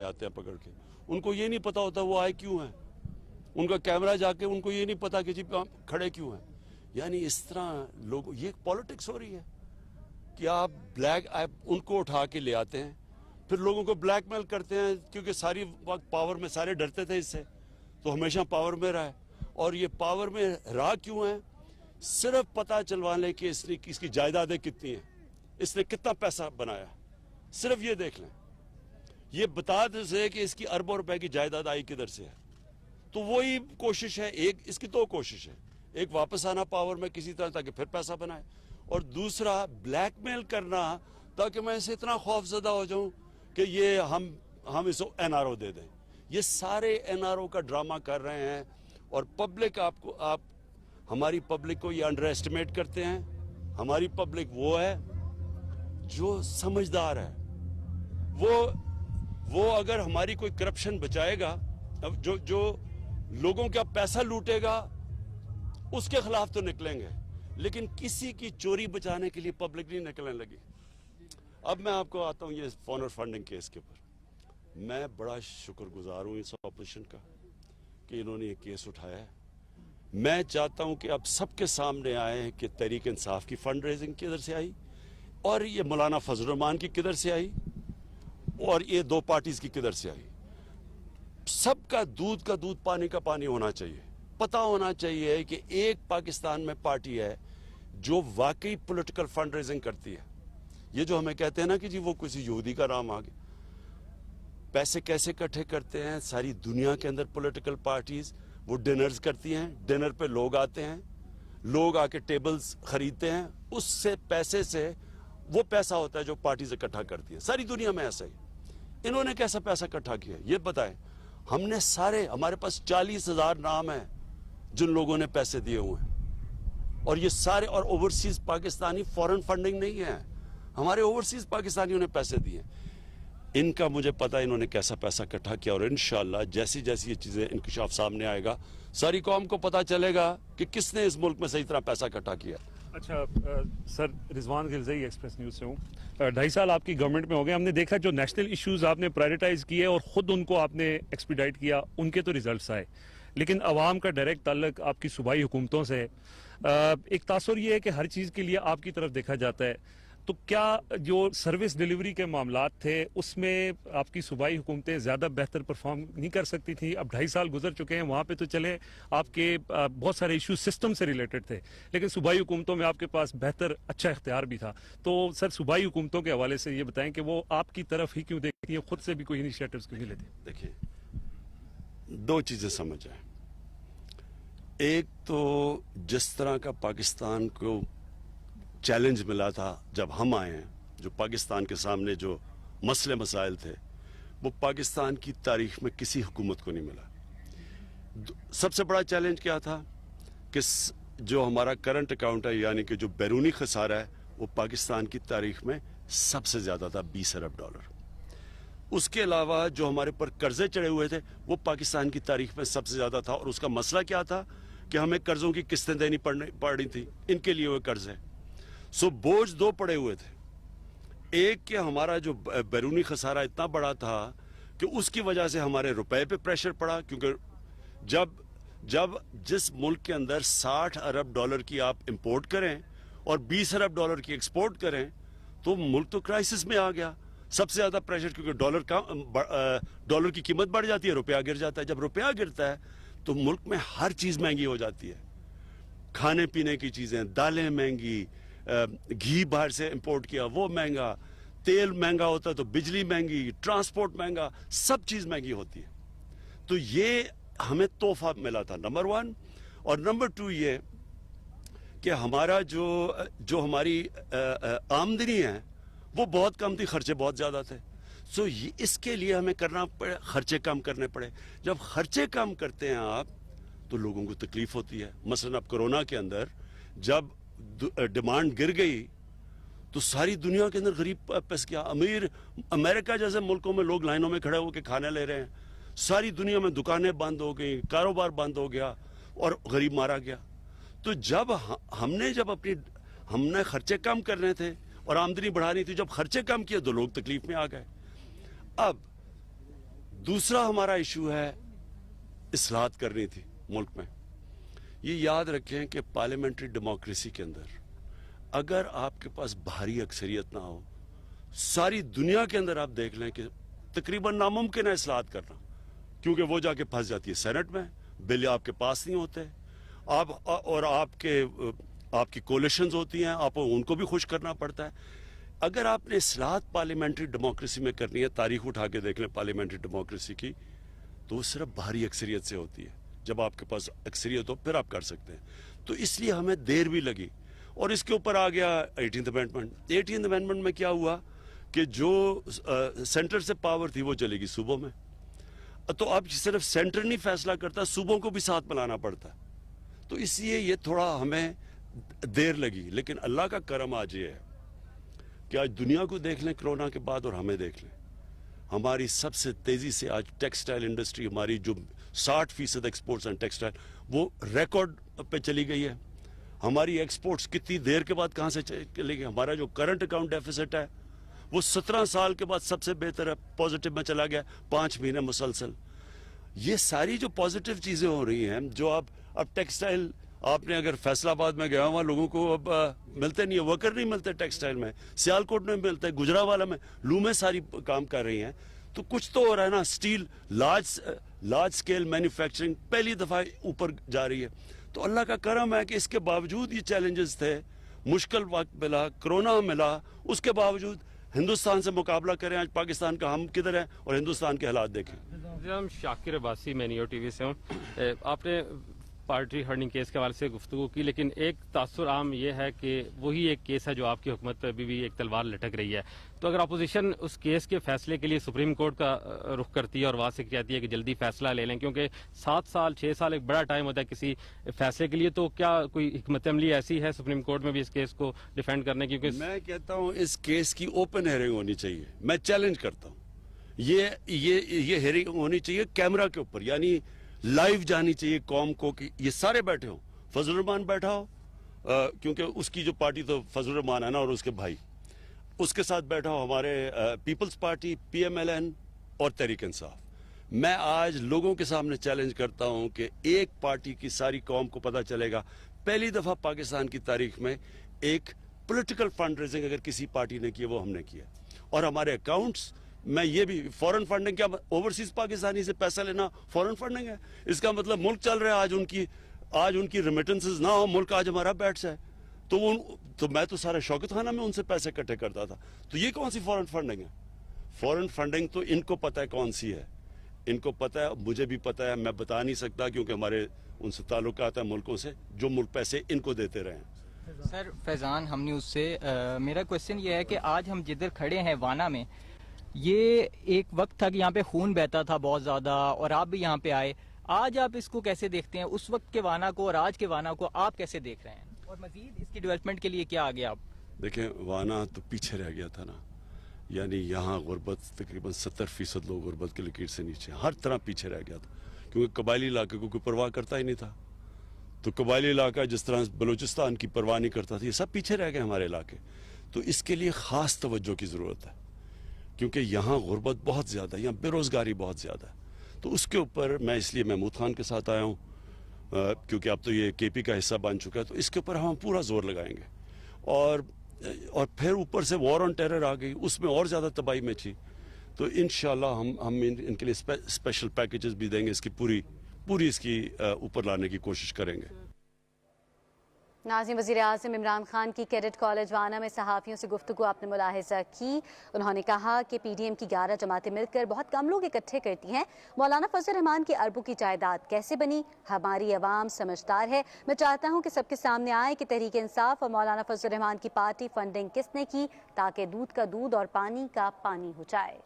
आते हैं पकड़ के, उनको ये नहीं पता होता वो आए क्यों हैं, उनका कैमरा जाके उनको ये नहीं पता कि जी खड़े क्यों हैं। यानी इस तरह लोग, ये पॉलिटिक्स हो रही है कि आप उनको उठा के ले आते हैं, फिर लोगों को ब्लैकमेल करते हैं, क्योंकि सारी वक्त पावर में सारे डरते थे इससे, तो हमेशा पावर में रहा है। और ये पावर में रहा क्यों है? सिर्फ पता चलवाने कि इसकी जायदादें कितनी हैं, इसने कितना पैसा बनाया, सिर्फ ये देख लें, ये बता दे कि इसकी अरबों रुपए की जायदाद आई किधर से है। तो वही कोशिश है, एक इसकी दो कोशिश है, एक वापस आना पावर में किसी तरह ताकि फिर पैसा बनाए, और दूसरा ब्लैकमेल करना ताकि मैं इसे इतना खौफजदा हो जाऊं कि ये हम इसको एनआरओ दे दें। ये सारे एनआरओ का ड्रामा कर रहे हैं, और पब्लिक आप हमारी पब्लिक को ये अंडर एस्टिमेट करते हैं। हमारी पब्लिक वो है जो समझदार है, वो अगर हमारी कोई करप्शन बचाएगा, जो लोगों का पैसा लूटेगा उसके खिलाफ तो निकलेंगे, लेकिन किसी की चोरी बचाने के लिए पब्लिक नहीं निकलने लगी। अब मैं आपको आता हूं ये फॉरेन फंडिंग केस के ऊपर। मैं बड़ा शुक्रगुजार हूं इस ऑपोजिशन का कि इन्होंने ये केस उठाया है। मैं चाहता हूं कि अब सबके सामने आए कि तहरीक इंसाफ की फंड रेजिंग किधर से आई, और ये मौलाना फजल रहमान की किधर से आई, और ये दो पार्टीज की किधर से आई। सबका दूध का दूध पानी का पानी होना चाहिए। पता होना चाहिए कि एक पाकिस्तान में पार्टी है जो वाकई पॉलिटिकल फंड रेजिंग करती है। ये जो हमें कहते हैं ना कि जी वो किसी यहूदी का नाम आ गया, पैसे कैसे इकट्ठे करते हैं सारी दुनिया के अंदर पॉलिटिकल पार्टीज। वो डिनर्स करती हैं, डिनर पे लोग आते हैं, लोग आके टेबल्स खरीदते हैं, उससे पैसे से वो पैसा होता है जो पार्टीज इकट्ठा करती है। सारी दुनिया में ऐसा ही। इन्होंने कैसा पैसा इकट्ठा किया ये बताएं। हमने सारे, हमारे पास 40,000 नाम है जिन लोगों ने पैसे दिए हुए हैं, और ये सारे, और ओवरसीज पाकिस्तानी फॉरेन फंडिंग नहीं है, हमारे ओवरसीज पाकिस्तानियों ने पैसे दिए। इनका मुझे पता है इन्होंने कैसा पैसा इकट्ठा किया, और इंशाअल्लाह जैसी जैसी ये चीजें इंकशाफ सामने आएगा सारी कौम को पता चलेगा कि किसने इस मुल्क में सही तरह पैसा इकट्ठा किया। अच्छा सर, रिजवान गिलज़ई एक्सप्रेस न्यूज़ से हूँ। 2.5 साल आपकी गवर्नमेंट में हो गए, हमने देखा जो नेशनल इश्यूज आपने प्रायोरिटाइज किए और ख़ुद उनको आपने एक्सपीडाइट किया, उनके तो रिजल्ट्स आए, लेकिन अवाम का डायरेक्ट ताल्लुक आपकी सूबाई हुकूमतों से है। एक तासुर ये है कि हर चीज़ के लिए आपकी तरफ देखा जाता है, तो क्या जो सर्विस डिलीवरी के मामलात थे उसमें आपकी सूबाई हुकूमतें ज़्यादा बेहतर परफॉर्म नहीं कर सकती थी? अब 2.5 साल गुजर चुके हैं, वहाँ पे तो चले आपके बहुत सारे इशू सिस्टम से रिलेटेड थे, लेकिन सूबाई हुकूमतों में आपके पास बेहतर अच्छा इख्तियार भी था। तो सर, सूबाई हुकूमतों के हवाले से ये बताएं कि वो आपकी तरफ ही क्यों देखती है, खुद से भी कोई इनिशिएटिव्स क्यों नहीं लेती? देखिए, दो चीज़ें समझ आए। एक तो जिस तरह का पाकिस्तान को चैलेंज मिला था जब हम आए हैं, जो पाकिस्तान के सामने जो मसले मसाइल थे, वो पाकिस्तान की तारीख में किसी हुकूमत को नहीं मिला। सबसे बड़ा चैलेंज क्या था कि जो हमारा करंट अकाउंट है, यानी कि जो बैरूनी खसारा है, वो पाकिस्तान की तारीख में सबसे ज़्यादा था, 20 अरब डॉलर। उसके अलावा जो हमारे पर कर्जे चढ़े हुए थे वो पाकिस्तान की तारीख में सबसे ज़्यादा था, और उसका मसला क्या था कि हमें कर्जों की किस्तें देनी पड़ रही थी, इनके लिए वो कर्ज है। सो बोझ दो पड़े हुए थे। एक कि हमारा जो बैरूनी खसारा इतना बड़ा था कि उसकी वजह से हमारे रुपए पे प्रेशर पड़ा, क्योंकि जब जिस मुल्क के अंदर 60 अरब डॉलर की आप इंपोर्ट करें और 20 अरब डॉलर की एक्सपोर्ट करें, तो मुल्क तो क्राइसिस में आ गया। सबसे ज्यादा प्रेशर, क्योंकि डॉलर की कीमत बढ़ जाती है, रुपया गिर जाता है। जब रुपया गिरता है तो मुल्क में हर चीज महंगी हो जाती है, खाने पीने की चीजें, दालें महंगी, घी बाहर से इंपोर्ट किया वो महंगा, तेल महंगा होता है तो बिजली महंगी, ट्रांसपोर्ट महंगा, सब चीज महंगी होती है। तो ये हमें तोहफा मिला था, नंबर 1। और नंबर 2 ये कि हमारा जो हमारी आमदनी है वो बहुत कम थी, खर्चे बहुत ज्यादा थे। सो इसके लिए हमें करना पड़े, खर्चे कम करने पड़े। जब खर्चे कम करते हैं आप तो लोगों को तकलीफ होती है। मसलन अब कोरोना के अंदर जब डिमांड गिर गई तो सारी दुनिया के अंदर गरीब पिस गया। अमेरिका जैसे मुल्कों में लोग लाइनों में खड़े होकर खाने ले रहे हैं, सारी दुनिया में दुकानें बंद हो गई, कारोबार बंद हो गया और गरीब मारा गया। तो जब हमने खर्चे कम करने थे और आमदनी बढ़ानी थी, जब खर्चे कम किए तो लोग तकलीफ में आ गए। अब दूसरा हमारा इशू है इस्लाहत करनी थी मुल्क में। ये याद रखें कि पार्लियामेंट्री डेमोक्रेसी के अंदर अगर आपके पास भारी अक्सरियत ना हो, सारी दुनिया के अंदर आप देख लें कि तकरीबन नामुमकिन है इस्लाहत करना, क्योंकि वो जाके फंस जाती है सेनेट में, बिल आपके पास नहीं होते, आप और आपकी कोलिशंस होती हैं, आप उनको भी खुश करना पड़ता है। अगर आपने इस्लाहत पार्लियामेंट्री डेमोक्रेसी में करनी है, तारीख उठा के देख लें पार्लियामेंट्री डेमोक्रेसी की, तो वो सिर्फ भारी अक्सरियत से होती है। जब आपके पास अक्सरियत हो फिर आप कर सकते हैं। तो इसलिए हमें देर भी लगी, और इसके ऊपर आ गया 18th अमेंडमेंट। 18th अमेंडमेंट में क्या हुआ कि जो सेंटर से पावर थी वो चलेगी सूबों में। तो अब सिर्फ सेंटर नहीं फैसला करता, सूबों को भी साथ मिलाना पड़ता है। तो इसलिए ये थोड़ा हमें देर लगी, लेकिन अल्लाह का करम आज ये है कि आज दुनिया को देख लें कोरोना के बाद और हमें देख लें। हमारी सबसे तेजी से आज टेक्सटाइल इंडस्ट्री, हमारी जो 60% एक्सपोर्ट्स एंड टेक्सटाइल, वो रिकॉर्ड पे चली गई है। हमारी एक्सपोर्ट्स कितनी देर के बाद कहां से चली गई। हमारा जो करंट अकाउंट डेफिसिट है वो 17 साल के बाद सबसे बेहतर है, पॉजिटिव में चला गया 5 महीने मुसलसल। ये सारी जो पॉजिटिव चीजें हो रही हैं, जो अब टेक्सटाइल, आपने अगर फैसलाबाद में गया, वहां लोगों को अब मिलते नहीं है, वर्कर नहीं मिलते टेक्सटाइल में, सियालकोट में मिलते हैं, गुजरावाला में, लूमें सारी काम कर रही हैं। तो कुछ तो हो रहा है ना। स्टील लार्ज स्केल मैन्युफैक्चरिंग पहली दफा ऊपर जा रही है। तो अल्लाह का करम है कि इसके बावजूद ये चैलेंजेस थे, मुश्किल वक्त मिला, कोरोना मिला, उसके बावजूद हिंदुस्तान से मुकाबला करें। आज पाकिस्तान का हम किधर हैं और हिंदुस्तान के हालात देखें। हम शाकिर अब्बासी, मैं नियो टीवी से हूँ। आपने पार्टी हर्निंग केस के हवाले से गुफ्तगू की, लेकिन एक तासुर आम यह है कि वही एक केस है जो आपकी हुकूमत पर अभी भी एक तलवार लटक रही है। तो अगर अपोजिशन उस केस के फैसले के लिए सुप्रीम कोर्ट का रुख करती है और वहां से कहती है कि जल्दी फैसला ले लें, क्योंकि 7 साल 6 साल एक बड़ा टाइम होता है किसी फैसले के लिए, तो क्या कोई हिकमत अमली ऐसी है सुप्रीम कोर्ट में भी इस केस को डिफेंड करने की? क्योंकि मैं कहता हूं इस केस की ओपन हेयरिंग होनी चाहिए। मैं चैलेंज करता हूं, ये हेयरिंग होनी चाहिए कैमरा के ऊपर, यानी लाइव जानी चाहिए कौम को कि ये सारे बैठे हो, फजल रहमान बैठा हो, क्योंकि उसकी जो पार्टी तो फजल रहमान है ना, और उसके भाई, उसके साथ बैठा हो हमारे पीपल्स पार्टी, PMLN और तहरीक इंसाफ। मैं आज लोगों के सामने चैलेंज करता हूं कि एक पार्टी की सारी कौम को पता चलेगा, पहली दफा पाकिस्तान की तारीख में एक पॉलिटिकल फंड रेजिंग अगर किसी पार्टी ने की, वो हमने किया। और हमारे अकाउंट्स मैं ये भी, फॉरेन फंडिंग, क्या ओवरसीज पाकिस्तानी से पैसा लेना फॉरेन फंडिंग है? इसका मतलब मुल्क चल रहा है, आज उनकी रेमिटेंसेस ना हो, मुल्क आज हमारा बैठ जाए। तो मैं तो सारे शौकत खाना में उनसे पैसे इकट्ठे करता था। तो ये कौन सी फॉरेन फंडिंग है? फॉरेन फंडिंग तो इनको पता है कौन सी है, इनको पता है, मुझे भी पता है, मैं बता नहीं सकता क्योंकि हमारे उनसे ताल्लुकात है मुल्कों से, जो मुल्क पैसे इनको देते रहे हैं। सर फैजान, हम न्यूज़ से मेरा क्वेश्चन ये है कि आज हम जिधर खड़े हैं वाना में, ये एक वक्त था कि यहाँ पे खून बहता था बहुत ज्यादा, और आप भी यहाँ पे आए। आज आप इसको कैसे देखते हैं, उस वक्त के वाना को और आज के वाना को आप कैसे देख रहे हैं, और मजीद इसकी डेवलपमेंट के लिए क्या आगे आप? देखें, वाना तो पीछे रह गया था ना, यानी यहाँ गुर्बत तकरीबन 70% लोग गुर्बत की लकीर से नीचे, हर तरह पीछे रह गया था, क्योंकि कबायली इलाके को कोई परवाह करता ही नहीं था। तो कबायली इलाका जिस तरह बलूचिस्तान की परवाह नहीं करता था, ये सब पीछे रह गए हमारे इलाके। तो इसके लिए खास तवज्जो की जरूरत है, क्योंकि यहाँ गुर्बत बहुत ज़्यादा है, यहाँ बेरोज़गारी बहुत ज़्यादा है। तो उसके ऊपर मैं इसलिए महमूद खान के साथ आया हूँ, क्योंकि अब तो ये KP का हिस्सा बन चुका है। तो इसके ऊपर हम पूरा जोर लगाएंगे। और फिर ऊपर से वॉर ऑन टेरर आ गई, उसमें और ज़्यादा तबाही में थी। तो इंशाल्लाह हम इनके लिए स्पेशल पैकेजेस भी देंगे, इसकी पूरी इसकी ऊपर लाने की कोशिश करेंगे। नाज़िम, वज़ीर-ए-आज़म इमरान खान की कैडेट कॉलेज वाना में सहाफ़ियों से गुफ्तगू आपने मुलाहिज़ा की। उन्होंने कहा कि PDM की 11 जमातें मिलकर बहुत कम लोग इकट्ठे करती हैं। मौलाना फजल रहमान की अरबों की जायदाद कैसे बनी? हमारी अवाम समझदार है। मैं चाहता हूँ कि सबके सामने आए कि तहरीक इंसाफ और मौलाना फजल रहमान की पार्टी फंडिंग किसने की, ताकि दूध का दूध और पानी का पानी हो जाए।